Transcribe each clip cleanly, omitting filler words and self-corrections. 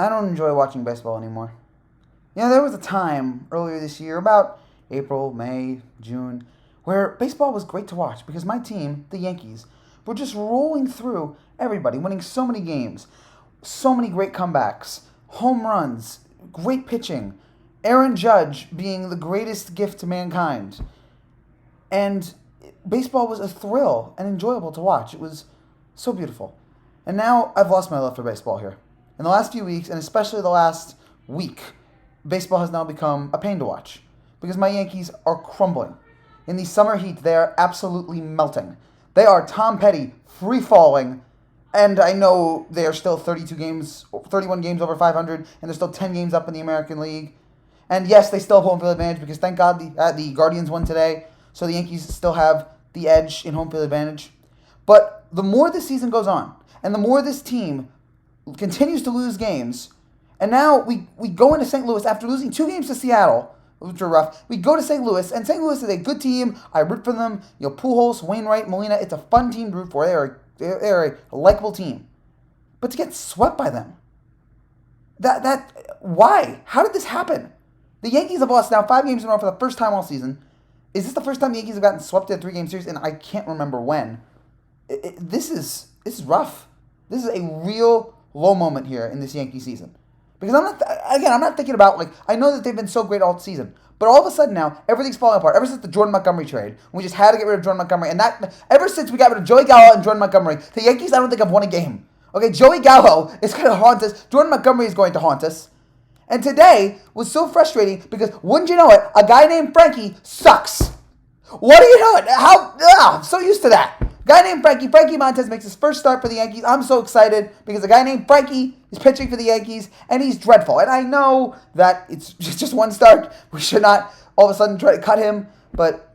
I don't enjoy watching baseball anymore. There was a time earlier this year, about April, May, June, where baseball was great to watch because my team, the Yankees, were just rolling through everybody, winning so many games, so many great comebacks, home runs, great pitching, Aaron Judge being the greatest gift to mankind. And baseball was a thrill and enjoyable to watch. It was so beautiful. And now I've lost my love for baseball here. In the last few weeks, and especially the last week, baseball has now become a pain to watch because my Yankees are crumbling. In the summer heat, they are absolutely melting. They are Tom Petty free falling, and I know they are still 31 games over 500, and they're still 10 games up in the American League. And yes, they still have home field advantage because thank God the Guardians won today, so the Yankees still have the edge in home field advantage. But the more this season goes on, and the more this team continues to lose games, and now we go into St. Louis after losing 2 games to Seattle, which were rough. We go to St. Louis, and St. Louis is a good team. I root for them. Pujols, Wainwright, Molina. It's a fun team to root for. They're a likable team. But to get swept by them, why? How did this happen? The Yankees have lost now 5 games in a row for the first time all season. Is this the first time the Yankees have gotten swept in a 3-game series? And I can't remember when. This is rough. This is a real low moment here in this Yankee season. Because I'm not thinking about, I know that they've been so great all season, but all of a sudden now, everything's falling apart. Ever since the Jordan Montgomery trade, we just had to get rid of Jordan Montgomery, and ever since we got rid of Joey Gallo and Jordan Montgomery, the Yankees, I don't think have won a game. Okay, Joey Gallo is going to haunt us. Jordan Montgomery is going to haunt us. And today was so frustrating because, wouldn't you know it, a guy named Frankie sucks. What do you know it? I'm so used to that. Guy named Frankie Montes makes his first start for the Yankees. I'm so excited because a guy named Frankie is pitching for the Yankees, and he's dreadful. And I know that it's just one start. We should not all of a sudden try to cut him, but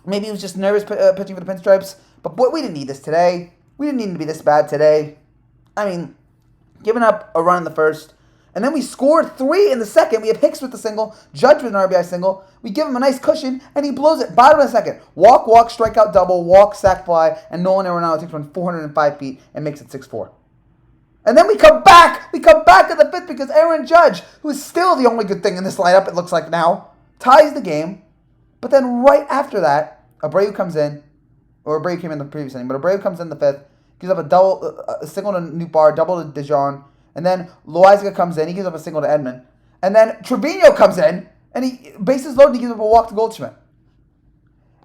maybe he was just nervous pitching for the Pinstripes. But boy, we didn't need this today. We didn't need to be this bad today. I mean, giving up a run in the first, and then we scored 3 in the second. We have Hicks with the single, Judge with an RBI single. We give him a nice cushion, and he blows it. Bottom of the second. Walk, strikeout, double, walk, sac fly, and Nolan Arenado takes one 405 feet and makes it 6-4. And then we come back. We come back in the 5th because Aaron Judge, who is still the only good thing in this lineup, it looks like now, ties the game. But then right after that, Abreu comes in, or Abreu came in the previous inning, but Abreu comes in the 5th, gives up a single to Newbar, double to DeJong. And then Loizaga comes in. He gives up a single to Edman. And then Trevino comes in. And he bases loaded. He gives up a walk to Goldschmidt.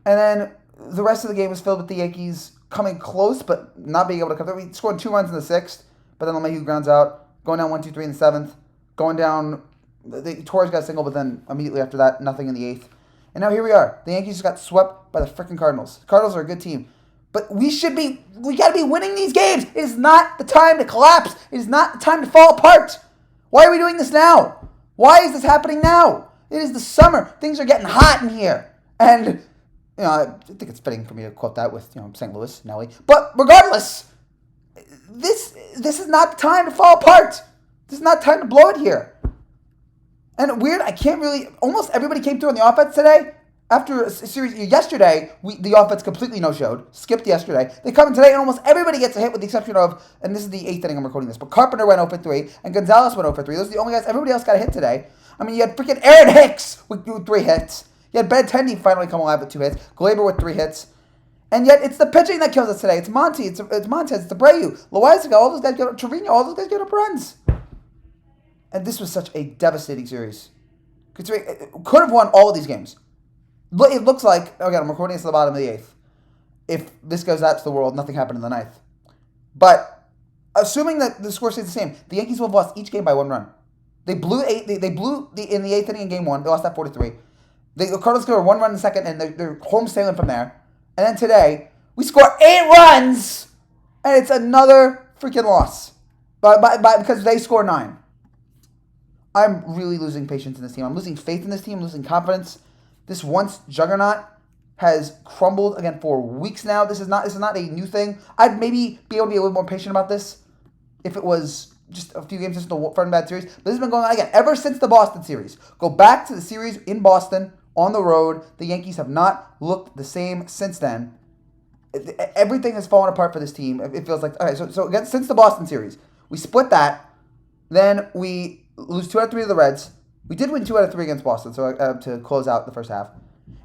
And then the rest of the game was filled with the Yankees coming close, but not being able to come through. We scored 2 runs in the 6th. But then LeMahieu grounds out. Going down 1-2-3 in the 7th. Going down. Torres got a single, but then immediately after that, nothing in the 8th. And now here we are. The Yankees just got swept by the freaking Cardinals. The Cardinals are a good team. But we got to be winning these games. It is not the time to collapse. It is not the time to fall apart. Why are we doing this now? Why is this happening now? It is the summer. Things are getting hot in here. And, I think it's fitting for me to quote that with, St. Louis, Nelly. But regardless, this is not the time to fall apart. This is not the time to blow it here. And weird, almost everybody came through on the offense today. After a series yesterday, the offense completely no-showed, skipped yesterday. They come in today, and almost everybody gets a hit with the exception of, and this is the 8th inning I'm recording this, but Carpenter went 0 for 3, and Gonzalez went 0 for 3. Those are the only guys. Everybody else got a hit today. I mean, you had freaking Aaron Hicks with 3 hits. You had Ben Tendy finally come alive with 2 hits. Glaber with 3 hits. And yet, it's the pitching that kills us today. It's Monty, it's Montez, it's Abreu, Loizaga, all those guys get up, Trevino, all those guys get up runs. And this was such a devastating series. Could have won all of these games. It looks like, again, I'm recording this at the bottom of the 8th. If this goes out to the world, nothing happened in the 9th. But assuming that the score stays the same, the Yankees will have lost each game by 1 run. They blew in the 8th inning in game 1. They lost that 4-3. The Cardinals scored 1 run in the second, and they're home sailing from there. And then today, we score 8 runs, and it's another freaking loss because they score 9. I'm really losing patience in this team. I'm losing faith in this team. I'm losing confidence. This once juggernaut has crumbled again for weeks now. This is not a new thing. I'd maybe be able to be a little more patient about this if it was just a few games since the front bad series. But this has been going on again ever since the Boston series. Go back to the series in Boston on the road. The Yankees have not looked the same since then. Everything has fallen apart for this team. It feels like, all right, so again, since the Boston series, we split that. Then we lose 2 out of 3 to the Reds. We did win 2 out of 3 against Boston, so to close out the first half.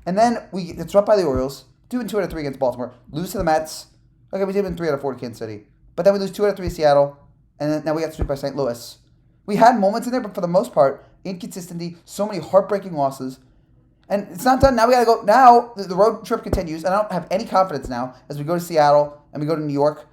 And then we get swept by the Orioles. Do win 2 out of 3 against Baltimore. Lose to the Mets. Okay, we did win 3 out of 4 to Kansas City. But then we lose 2 out of 3 to Seattle. And then now we got swept by St. Louis. We had moments in there, but for the most part, inconsistency, so many heartbreaking losses. And it's not done. Now we got to go. Now the road trip continues, and I don't have any confidence now as we go to Seattle and we go to New York.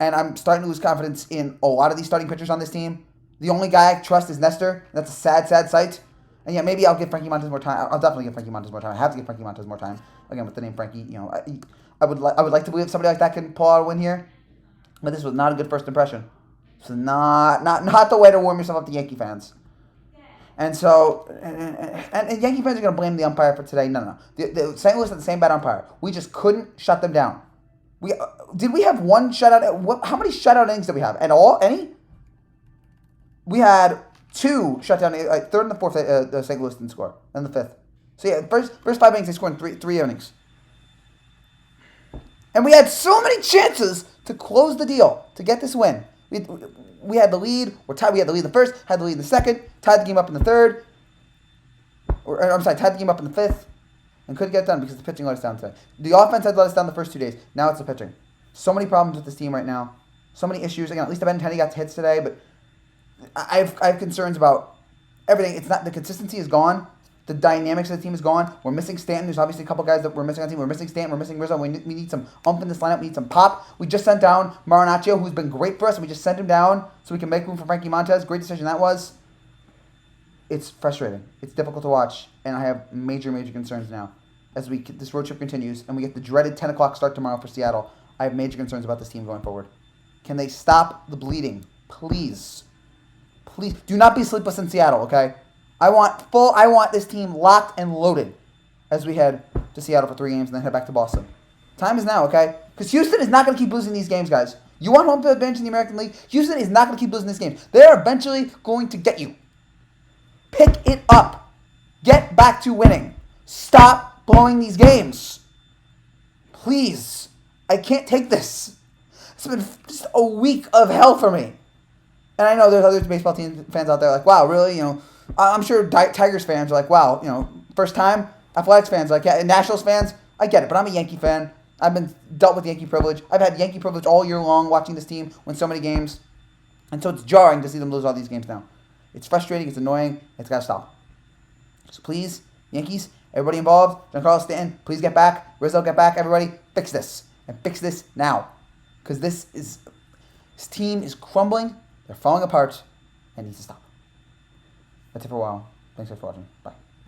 And I'm starting to lose confidence in a lot of these starting pitchers on this team. The only guy I trust is Nestor. That's a sad, sad sight. And yeah, maybe I'll give Frankie Montes more time. I'll definitely give Frankie Montes more time. I have to give Frankie Montes more time. Again, with the name Frankie, I would like to believe somebody like that can pull out a win here. But this was not a good first impression. So not the way to warm yourself up to Yankee fans. And so, and Yankee fans are going to blame the umpire for today. No. The St. Louis had the same bad umpire. We just couldn't shut them down. Did we have one shutout? How many shutout innings did we have? At all? Any? We had 2 shutdown, third and the fourth. St. Louis didn't score, and the fifth. So yeah, first 5 innings they scored in three innings, and we had so many chances to close the deal to get this win. We had the lead. We're tied. We had the lead in the first. Had the lead in the second. Tied the game up in the third. Tied the game up in the fifth, and couldn't get it done because the pitching let us down today. The offense had let us down the first 2 days. Now it's the pitching. So many problems with this team right now. So many issues. Again, at least Benintendi got hits today, but I have concerns about everything. It's not the consistency is gone. The dynamics of the team is gone. We're missing Stanton. There's obviously a couple guys that we're missing on the team. We're missing Stanton. We're missing Rizzo. We need some ump in this lineup. We need some pop. We just sent down Marinaccio, who's been great for us, and we just sent him down so we can make room for Frankie Montes. Great decision that was. It's frustrating. It's difficult to watch, and I have major, major concerns now as this road trip continues and we get the dreaded 10 o'clock start tomorrow for Seattle. I have major concerns about this team going forward. Can they stop the bleeding? Please. Please. Do not be sleepless in Seattle, okay? I want this team locked and loaded as we head to Seattle for 3 games and then head back to Boston. Time is now, okay? Because Houston is not going to keep losing these games, guys. You want home field advantage in the American League? Houston is not going to keep losing these games. They're eventually going to get you. Pick it up. Get back to winning. Stop blowing these games. Please. I can't take this. It's been just a week of hell for me. And I know there's other baseball team fans out there like, wow, really? I'm sure Tigers fans are like, wow, first time. Athletics fans are like, yeah. And Nationals fans, I get it. But I'm a Yankee fan. I've been dealt with Yankee privilege. I've had Yankee privilege all year long watching this team win so many games. And so it's jarring to see them lose all these games now. It's frustrating. It's annoying. It's got to stop. So please, Yankees, everybody involved, Giancarlo Stanton, please get back. Rizzo, get back. Everybody, fix this. And fix this now. Because this team is crumbling. They're falling apart. And needs to stop. That's it for a while. Thanks for watching. Bye.